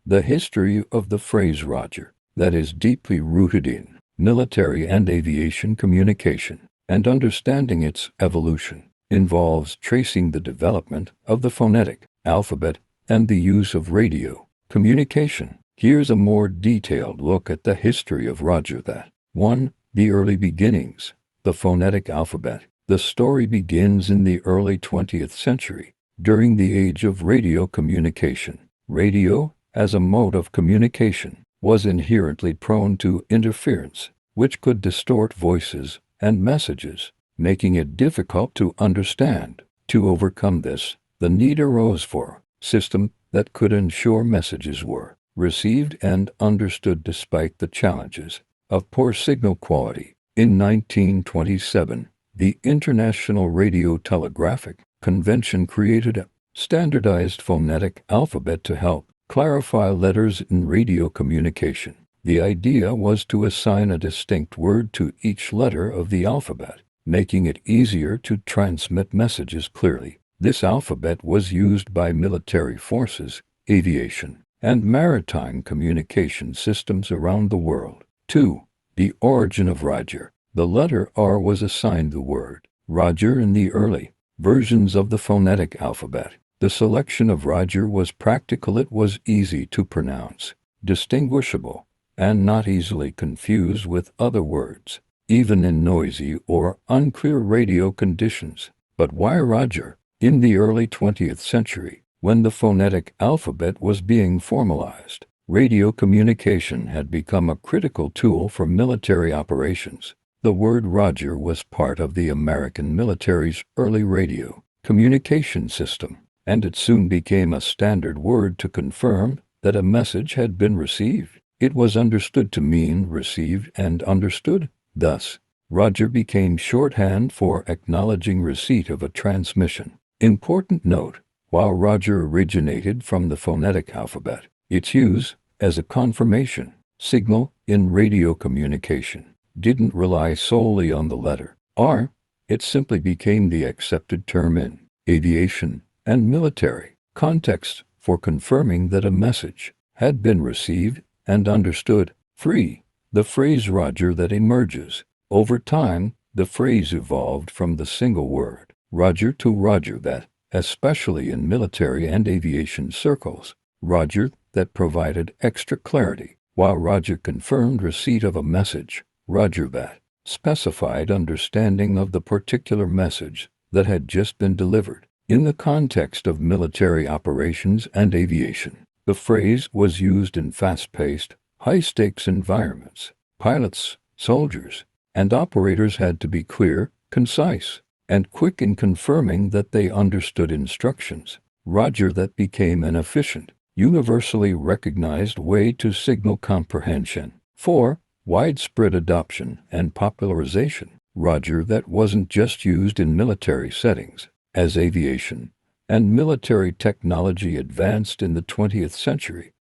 The history of the phrase Roger, that is deeply rooted in military and aviation communication, and understanding its evolution, involves tracing the development of the phonetic alphabet and the use of radio communication. Here's a more detailed look at the history of Roger that. 1. The early beginnings. The phonetic alphabet. The story begins in the early 20th century, during the age of radio communication. Radio, as a mode of communication, was inherently prone to interference, which could distort voices and messages, making it difficult to understand. To overcome this, the need arose for a system that could ensure messages were received and understood despite the challenges of poor signal quality. In 1927, the International Radio Telegraphic Convention created a standardized phonetic alphabet to help clarify letters in radio communication. The idea was to assign a distinct word to each letter of the alphabet, making it easier to transmit messages clearly. This alphabet was used by military forces, aviation, and maritime communication systems around the world. 2. The origin of Roger. The letter R was assigned the word Roger in the early versions of the phonetic alphabet. The selection of Roger was practical. It was easy to pronounce, distinguishable, and not easily confused with other words, even in noisy or unclear radio conditions. But why Roger? In the early 20th century, when the phonetic alphabet was being formalized, radio communication had become a critical tool for military operations. The word Roger was part of the American military's early radio communication system, and it soon became a standard word to confirm that a message had been received. It was understood to mean received and understood. Thus, Roger became shorthand for acknowledging receipt of a transmission. Important note: while Roger originated from the phonetic alphabet, its use as a confirmation signal in radio communication didn't rely solely on the letter R. It simply became the accepted term in aviation and military contexts for confirming that a message had been received and understood. 3. The phrase Roger that emerges. Over time, the phrase evolved from the single word Roger to Roger that, especially in military and aviation circles. Roger that provided extra clarity, while Roger confirmed receipt of a message. Roger that specified understanding of the particular message that had just been delivered. In the context of military operations and aviation, the phrase was used in fast-paced, high-stakes environments. Pilots, soldiers, and operators had to be clear, concise, and quick in confirming that they understood instructions. Roger that became an efficient, universally recognized way to signal comprehension. 4. Widespread adoption and popularization. Roger that wasn't just used in military settings. As aviation and military technology advanced in the 20th century,